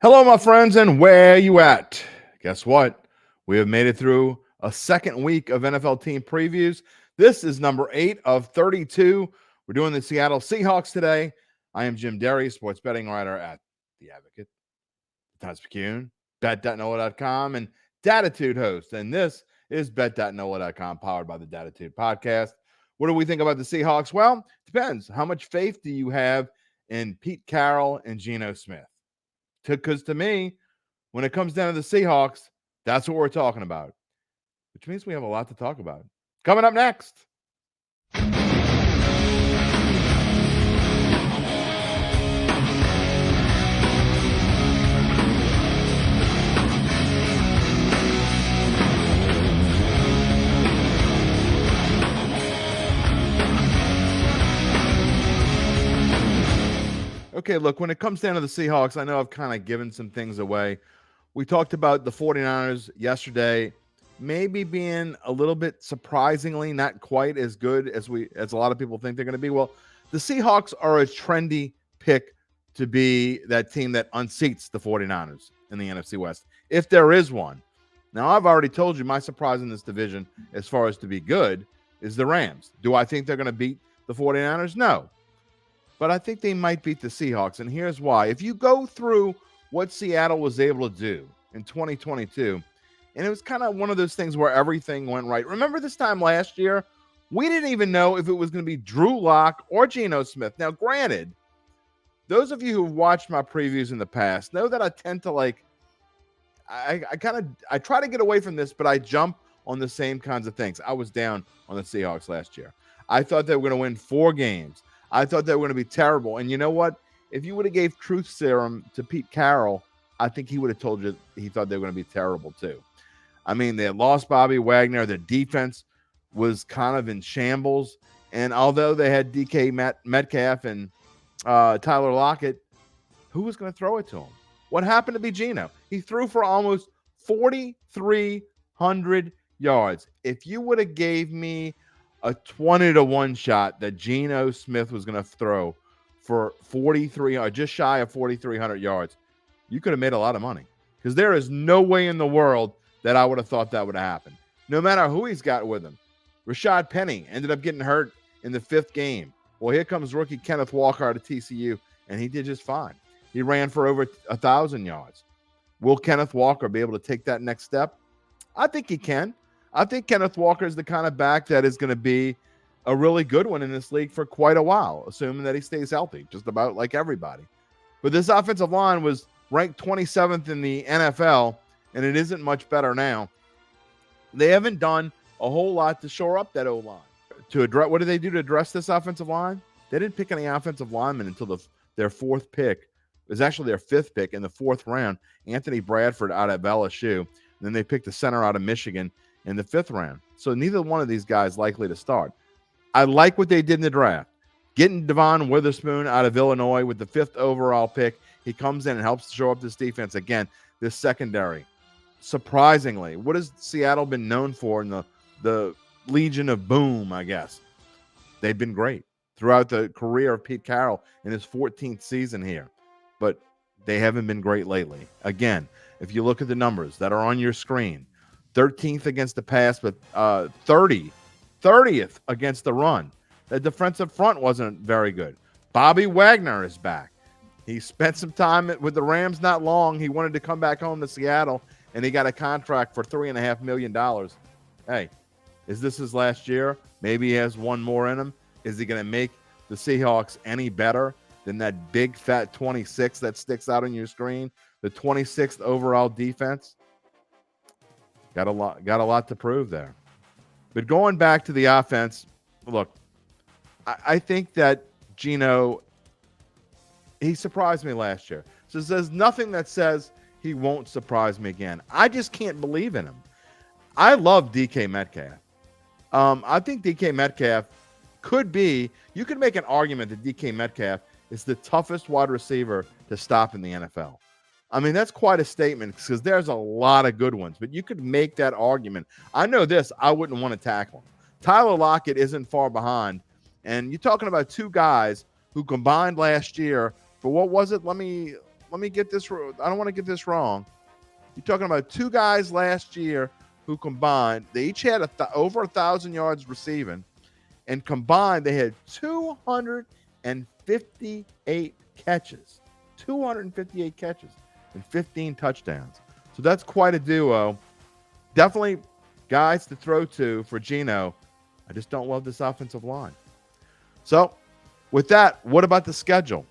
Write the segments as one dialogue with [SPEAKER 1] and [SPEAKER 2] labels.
[SPEAKER 1] Hello, my friends, and where you at? Guess what? We have made it through a second week of NFL team previews. This is number 8 of 32. We're doing the Seattle Seahawks today. I am Jim Derry, sports betting writer at The Advocate, Times-Picayune, Bet.NOLA.com, and Dattitude host. And this is Bet.NOLA.com, powered by the Dattitude Podcast. What do we think about the Seahawks? Well, depends. How much faith do you have in Pete Carroll and Geno Smith? Because to me, when it comes down to the Seahawks, that's what we're talking about, which means we have a lot to talk about. Coming up next. Okay, look, when it comes down to the Seahawks, I know I've kind of given some things away. We talked about the 49ers yesterday, maybe being a little bit surprisingly not quite as good as a lot of people think they're going to be. Well, the Seahawks are a trendy pick to be that team that unseats the 49ers in the NFC West, if there is one. Now, I've already told you my surprise in this division, as far as to be good, is the Rams. Do I think they're going to beat the 49ers? No. But I think they might beat the Seahawks, and here's why. If you go through what Seattle was able to do in 2022, and it was kind of one of those things where everything went right. Remember this time last year? We didn't even know if it was going to be Drew Lock or Geno Smith. Now, granted, those of you who've watched my previews in the past know that I tend to I try to get away from this, but I jump on the same kinds of things. I was down on the Seahawks last year. I thought they were going to win 4 games. I thought they were going to be terrible. And you know what? If you would have gave truth serum to Pete Carroll, I think he would have told you he thought they were going to be terrible too. I mean, they had lost Bobby Wagner. Their defense was kind of in shambles. And although they had DK Metcalf and Tyler Lockett, who was going to throw it to him? What happened to be Geno? He threw for almost 4,300 yards. If you would have gave me a 20-1 shot that Geno Smith was going to throw for 43 or just shy of 4,300 yards, you could have made a lot of money, because there is no way in the world that I would have thought that would have happened, no matter who he's got with him. Rashad Penny ended up getting hurt in the 5th game. Well, here comes rookie Kenneth Walker out of TCU, and he did just fine. He ran for over 1,000 yards. Will Kenneth Walker be able to take that next step? I think he can. I think Kenneth Walker is the kind of back that is going to be a really good one in this league for quite a while, assuming that he stays healthy, just about like everybody. But this offensive line was ranked 27th in the NFL, and it isn't much better now. They haven't done a whole lot to shore up that O-line. What did they do to address this offensive line? They didn't pick any offensive linemen until their 4th pick. It was actually their 5th pick in the 4th round, Anthony Bradford out of LSU. And then they picked a center out of Michigan in the 5th round. So neither one of these guys likely to start. I like what they did in the draft. Getting Devon Witherspoon out of Illinois with the 5th overall pick. He comes in and helps show up this defense. Again, this secondary. Surprisingly, what has Seattle been known for in the Legion of Boom, I guess? They've been great throughout the career of Pete Carroll in his 14th season here. But they haven't been great lately. Again, if you look at the numbers that are on your screen, 13th against the pass, but 30th against the run. The defensive front wasn't very good. Bobby Wagner is back. He spent some time with the Rams not long. He wanted to come back home to Seattle, and he got a contract for $3.5 million. Hey, is this his last year? Maybe he has one more in him. Is he going to make the Seahawks any better than that big, fat 26 that sticks out on your screen? The 26th overall defense? Got a lot to prove there. But going back to the offense, look, I think that Geno, he surprised me last year. So there's nothing that says he won't surprise me again. I just can't believe in him. I love DK Metcalf. I think DK Metcalf could be, you could make an argument that DK Metcalf is the toughest wide receiver to stop in the NFL. I mean, that's quite a statement, because there's a lot of good ones, but you could make that argument. I know this, I wouldn't want to tackle him. Tyler Lockett isn't far behind, and you're talking about 2 guys who combined last year for, what was it? Let me let me get this. I don't want to get this wrong. You're talking about two guys last year who combined, they each had over 1,000 yards receiving, and combined they had 258 catches. 258 catches and 15 touchdowns. So that's quite a duo. Definitely guys to throw to for Geno. I just don't love this offensive line. So with that, what about the schedule?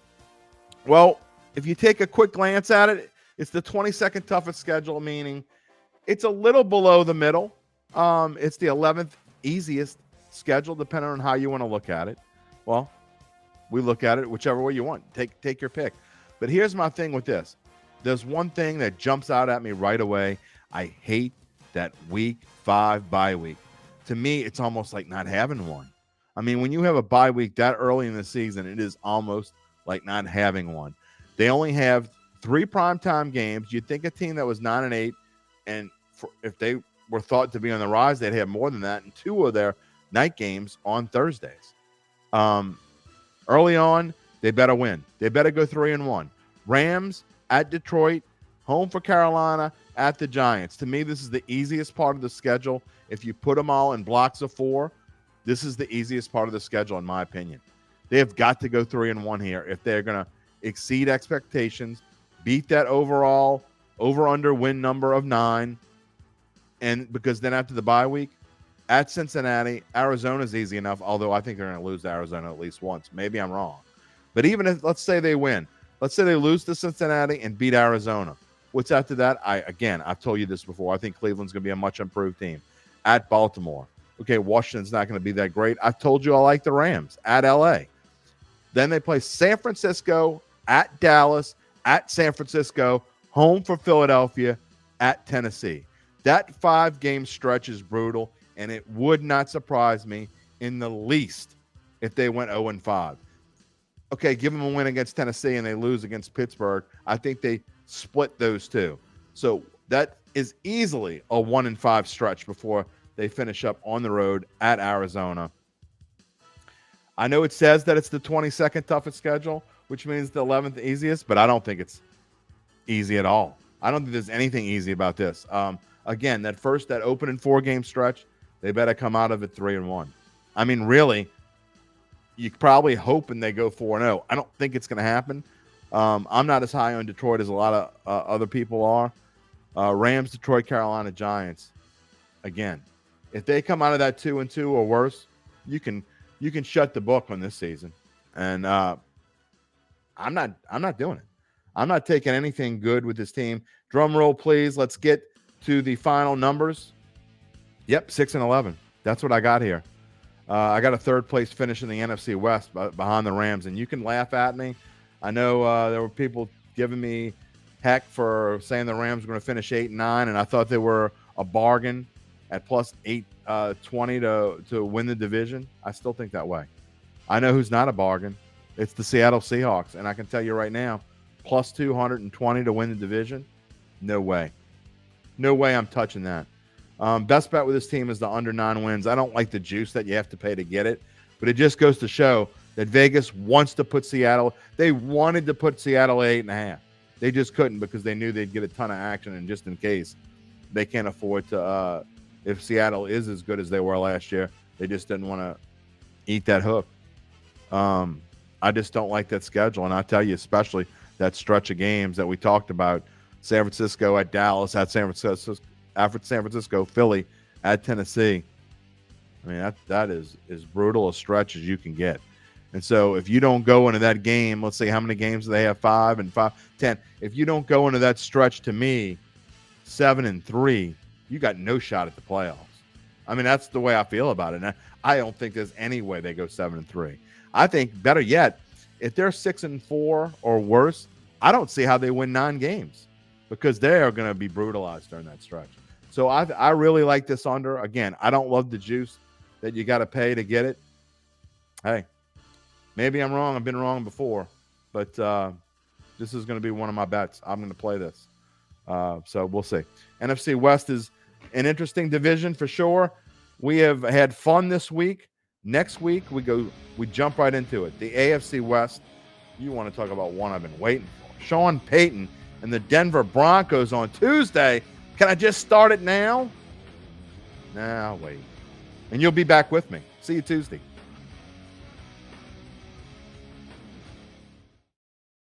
[SPEAKER 1] Well, if you take a quick glance at it, it's the 22nd toughest schedule, meaning it's a little below the middle. It's the 11th easiest schedule, depending on how you want to look at it. Well, we look at it whichever way you want. Take your pick. But here's my thing with this. There's one thing that jumps out at me right away. I hate that week 5 bye week. To me, it's almost like not having one. I mean, when you have a bye week that early in the season, it is almost like not having one. They only have 3 primetime games. You'd think a team that was 9-8, and if they were thought to be on the rise, they'd have more than that, and 2 of their night games on Thursdays. Early on, they better win. They better go 3-1. Rams at Detroit, home for Carolina, at the Giants. To me, this is the easiest part of the schedule. If you put them all in blocks of 4, this is the easiest part of the schedule, in my opinion. They have got to go 3-1 here if they're going to exceed expectations, beat that overall over-under win number of 9, and because then after the bye week, at Cincinnati, Arizona's easy enough, although I think they're going to lose to Arizona at least once. Maybe I'm wrong. But even if, let's say they win, let's say they lose to Cincinnati and beat Arizona. What's after that? I've told you this before. I think Cleveland's going to be a much improved team. At Baltimore. Okay, Washington's not going to be that great. I've told you I like the Rams. At LA. Then they play San Francisco, at Dallas, at San Francisco, home for Philadelphia, at Tennessee. That 5-game stretch is brutal, and it would not surprise me in the least if they went 0-5. Okay, give them a win against Tennessee and they lose against Pittsburgh. I think they split those 2. So that is easily a 1-5 stretch before they finish up on the road at Arizona. I know it says that it's the 22nd toughest schedule, which means the 11th easiest, but I don't think it's easy at all. I don't think there's anything easy about this. Again, that opening 4-game stretch, they better come out of it 3-1. I mean, really, you're probably hoping they go 4-0. I don't think it's going to happen. I'm not as high on Detroit as a lot of other people are. Rams, Detroit, Carolina, Giants. Again, if they come out of that 2-2 or worse, you can shut the book on this season. And I'm not doing it. I'm not taking anything good with this team. Drum roll, please. Let's get to the final numbers. Yep, 6-11. That's what I got here. I got a 3rd place finish in the NFC West behind the Rams, and you can laugh at me. I know there were people giving me heck for saying the Rams were going to finish 8-9, and I thought they were a bargain at plus 820 to win the division. I still think that way. I know who's not a bargain. It's the Seattle Seahawks, and I can tell you right now, plus 220 to win the division. No way. No way I'm touching that. Best bet with this team is the under 9 wins. I don't like the juice that you have to pay to get it, but it just goes to show that Vegas wants to put Seattle. They wanted to put Seattle at 8.5. They just couldn't because they knew they'd get a ton of action, and just in case, they can't afford to. If Seattle is as good as they were last year, they just didn't want to eat that hook. I just don't like that schedule, and I tell you, especially that stretch of games that we talked about: San Francisco at Dallas, at San Francisco, Philly at Tennessee. I mean, that is as brutal a stretch as you can get. And so if you don't go into that game, let's say how many games do they have? 5 and 5, 10. If you don't go into that stretch, to me, 7-3, you got no shot at the playoffs. I mean, that's the way I feel about it. And I don't think there's any way they go 7-3. I think, better yet, if they're 6-4 or worse, I don't see how they win 9 games because they are going to be brutalized during that stretch. So I really like this under. Again, I don't love the juice that you got to pay to get it. Hey, maybe I'm wrong. I've been wrong before, but this is going to be one of my bets. I'm going to play this. So we'll see. NFC West is an interesting division for sure. We have had fun this week. Next week we jump right into it. The AFC West. You want to talk about one I've been waiting for. Sean Payton and the Denver Broncos on Tuesday. Can I just start it now? Nah, wait. And you'll be back with me. See you Tuesday.